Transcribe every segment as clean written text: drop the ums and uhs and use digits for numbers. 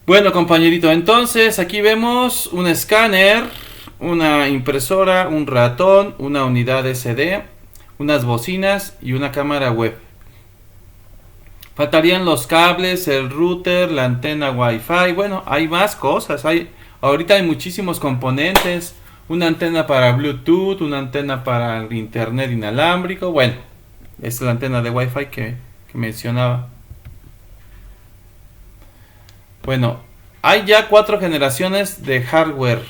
Bueno, compañerito, entonces aquí vemos un escáner, una impresora, un ratón, una unidad SD, unas bocinas y una cámara web. Faltarían los cables, el router, la antena Wi-Fi. Bueno, hay más cosas. Ahorita hay muchísimos componentes. Una antena para Bluetooth, una antena para el internet inalámbrico. Bueno, es la antena de Wi-Fi que mencionaba. Bueno, hay ya 4 generaciones de hardware.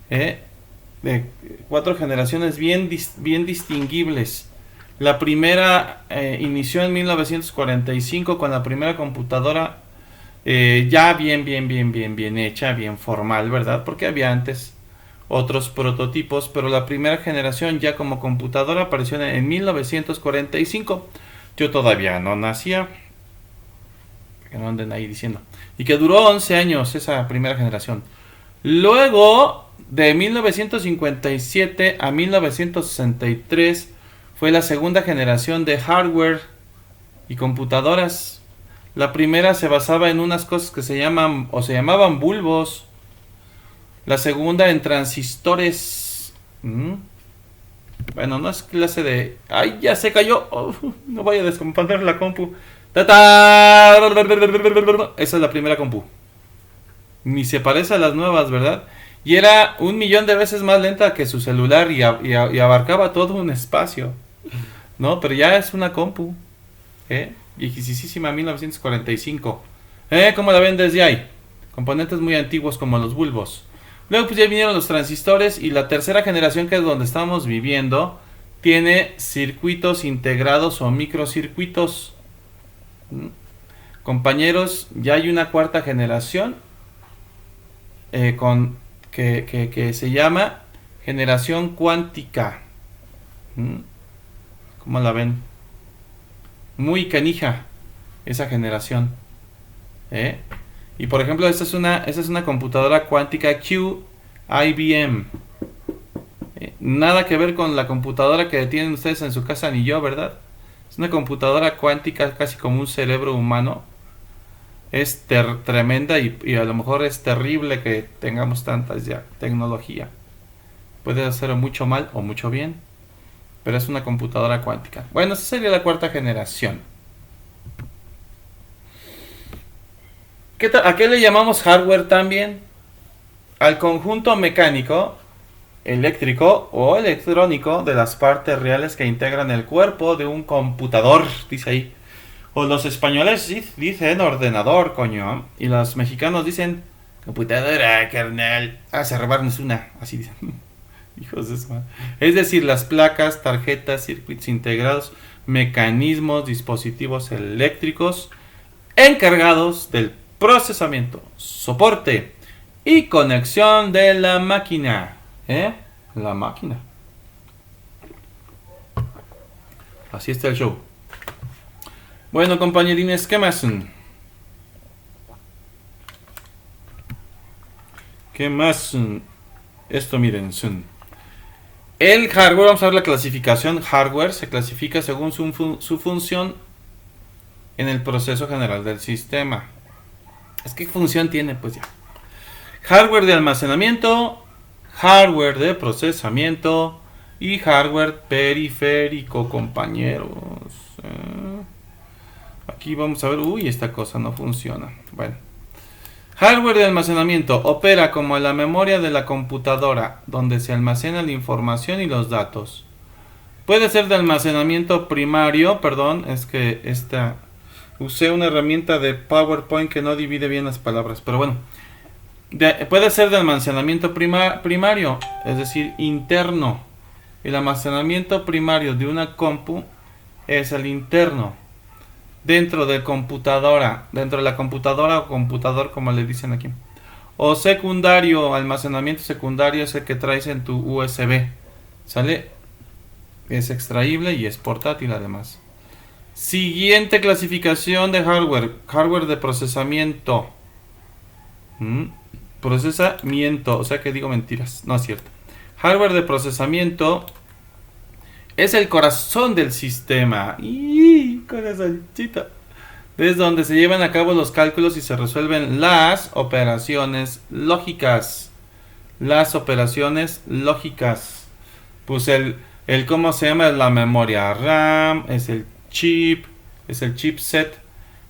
De 4 generaciones bien distinguibles. La primera inició en 1945 con la primera computadora ya bien hecha, bien formal, ¿verdad? Porque había antes otros prototipos, pero la primera generación ya como computadora apareció en 1945. Yo todavía no nacía, que no anden ahí diciendo. Y que duró 11 años esa primera generación. Luego, de 1957 a 1963, fue la segunda generación de hardware y computadoras. La primera se basaba en unas cosas que se llamaban bulbos. La segunda en transistores. Bueno, no es clase de... ¡Ay, ya se cayó! Oh, no vaya a descomponer la compu. ¡Tata! Esa es la primera compu. Ni se parece a las nuevas, ¿verdad? Y era 1 millón de veces más lenta que su celular y abarcaba todo un espacio. No, pero ya es una compu. Viejísima, 1945. ¿Cómo la ven desde ahí? Componentes muy antiguos como los bulbos. Luego pues ya vinieron los transistores y la tercera generación, que es donde estamos viviendo, tiene circuitos integrados o microcircuitos. Compañeros, ya hay una cuarta generación que se llama generación cuántica. ¿Cómo la ven? Muy canija esa generación. Y por ejemplo, esta es una computadora cuántica Q IBM. Nada que ver con la computadora que tienen ustedes en su casa, ni yo, ¿verdad? Es una computadora cuántica casi como un cerebro humano. Es tremenda y a lo mejor es terrible que tengamos tantas ya tecnología. Puede hacer mucho mal o mucho bien, pero es una computadora cuántica. Bueno, esa sería la cuarta generación. ¿A qué le llamamos hardware también? Al conjunto mecánico, eléctrico o electrónico de las partes reales que integran el cuerpo de un computador, dice ahí. O los españoles dicen ordenador, coño. Y los mexicanos dicen computadora, carnal. Se robarnos una, así dicen. Hijos de eso. Es decir, las placas, tarjetas, circuitos integrados, mecanismos, dispositivos eléctricos encargados del procesamiento, soporte y conexión de la máquina. La máquina. Así está el show. Bueno, compañerines, ¿qué más? ¿Qué más? Esto, miren. El hardware, vamos a ver la clasificación. Hardware se clasifica según su función en el proceso general del sistema. ¿Qué función tiene? Pues ya. Hardware de almacenamiento, hardware de procesamiento y hardware periférico, compañeros. Aquí vamos a ver, esta cosa no funciona. Bueno, hardware de almacenamiento opera como la memoria de la computadora, donde se almacena la información y los datos. Puede ser de almacenamiento primario, usé una herramienta de PowerPoint que no divide bien las palabras, pero bueno. Puede ser de almacenamiento primario, es decir, interno. El almacenamiento primario de una compu es el interno. Dentro de la computadora o computador, como le dicen aquí. O secundario, almacenamiento secundario es el que traes en tu USB. ¿Sale? Es extraíble y es portátil además. Siguiente clasificación de hardware. Hardware de procesamiento. Procesamiento, o sea que digo mentiras, no es cierto. Hardware de procesamiento es el corazón del sistema. Corazoncito. desde donde se llevan a cabo los cálculos y se resuelven las operaciones lógicas. Las operaciones lógicas. Pues el cómo se llama es la memoria RAM, es el chip, es el chipset,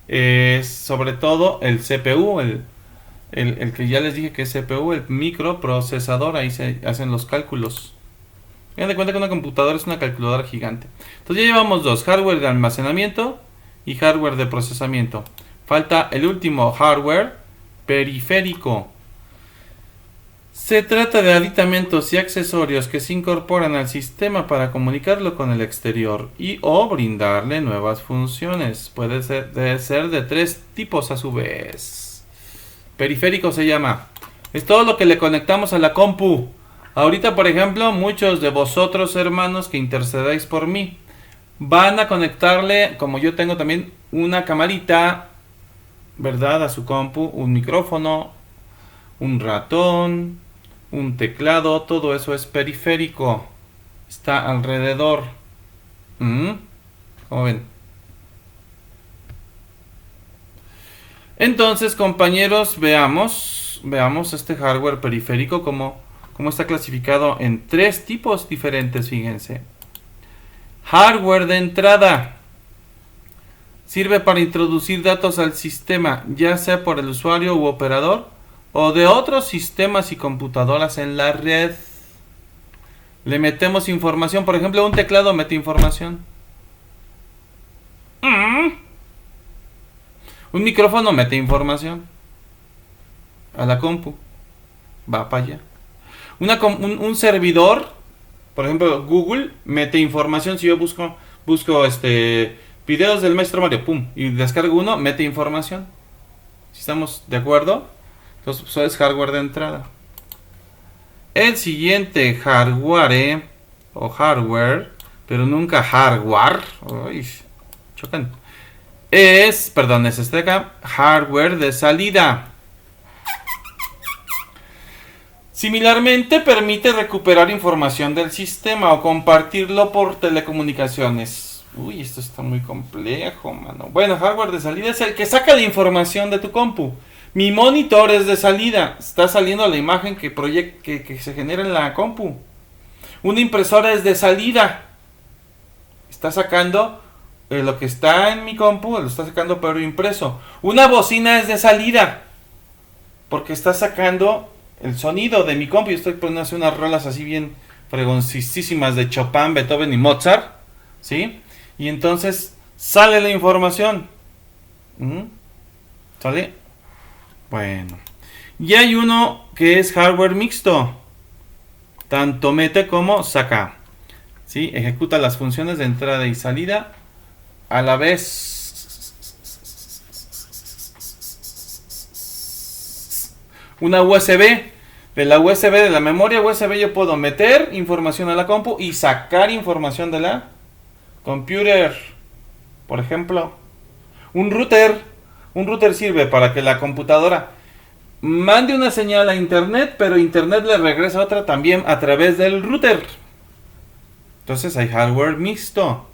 es sobre todo el CPU, el que ya les dije que es CPU, el microprocesador, ahí se hacen los cálculos. Tengan de cuenta que una computadora es una calculadora gigante. Entonces ya llevamos dos, hardware de almacenamiento y hardware de procesamiento. Falta el último, hardware periférico. Se trata de aditamentos y accesorios que se incorporan al sistema para comunicarlo con el exterior y o brindarle nuevas funciones. Puede ser de tres tipos a su vez. Periférico se llama. Es todo lo que le conectamos a la compu. Ahorita, por ejemplo, muchos de vosotros, hermanos, que intercedáis por mí, van a conectarle, como yo tengo también, una camarita, ¿verdad? A su compu, un micrófono, un ratón, un teclado, todo eso es periférico. Está alrededor. ¿Cómo ven? Entonces, compañeros, veamos este hardware periférico como está clasificado en tres tipos diferentes, fíjense. Hardware de entrada. Sirve para introducir datos al sistema, ya sea por el usuario u operador, o de otros sistemas y computadoras en la red. Le metemos información, por ejemplo, un teclado mete información. Un micrófono mete información a la compu. Va para allá. Un servidor, por ejemplo, Google mete información. Si yo busco videos del maestro Mario, pum, y descargo uno, mete información. Si estamos de acuerdo, entonces eso es hardware de entrada. El siguiente hardware o hardware, pero nunca hardware, uy, chocan, es acá, hardware de salida. Similarmente, permite recuperar información del sistema o compartirlo por telecomunicaciones. Uy, esto está muy complejo, mano. Bueno, hardware de salida es el que saca la información de tu compu. Mi monitor es de salida. Está saliendo la imagen que se genera en la compu. Una impresora es de salida. Está sacando lo que está en mi compu, lo está sacando pero impreso. Una bocina es de salida. Porque está sacando el sonido de mi compu. Yo estoy poniendo unas rolas así bien fregoncísimas de Chopin, Beethoven y Mozart, ¿sí? Y entonces sale la información. ¿Sale? Bueno. Y hay uno que es hardware mixto. Tanto mete como saca. ¿Sí? Ejecuta las funciones de entrada y salida a la vez. Una USB. De la USB, de la memoria USB, yo puedo meter información a la compu y sacar información de la computer. Por ejemplo, un router. Un router sirve para que la computadora mande una señal a internet, pero internet le regresa otra también a través del router. Entonces hay hardware mixto.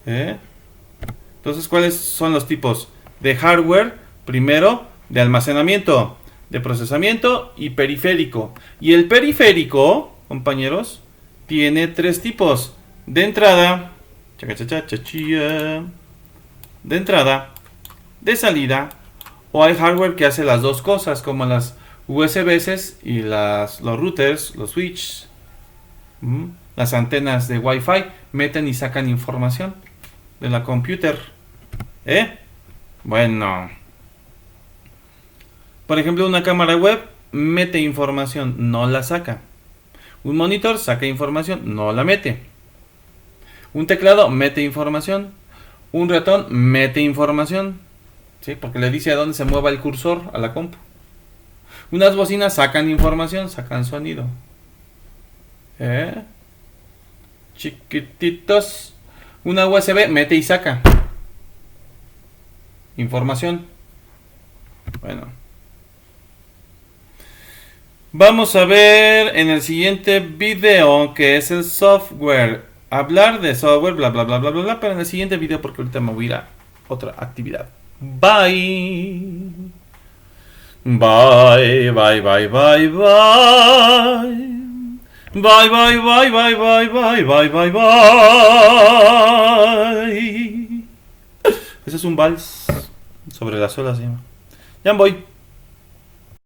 Entonces, ¿cuáles son los tipos de hardware? Primero, de almacenamiento, de procesamiento y periférico. Y el periférico, compañeros, tiene tres tipos. De entrada, de entrada, de salida, o hay hardware que hace las dos cosas, como las USBs y los routers, los switches, las antenas de Wi-Fi, meten y sacan información de la computer. Bueno, por ejemplo, una cámara web mete información, no la saca. Un monitor saca información, no la mete. Un teclado mete información. Un ratón mete información, ¿sí? Porque le dice a dónde se mueva el cursor a la compu. Unas bocinas sacan información, sacan sonido. Chiquititos. Una USB mete y saca información. Bueno. Vamos a ver en el siguiente video que es el software. Hablar de software, bla bla bla bla bla, pero en el siguiente video porque ahorita me voy a ir a otra actividad. Bye. Bye, bye, bye, bye, bye. Bye, bye, bye, bye, bye, bye, bye, bye, bye. Ese es un vals sobre las olas, ¿sí? Ya voy.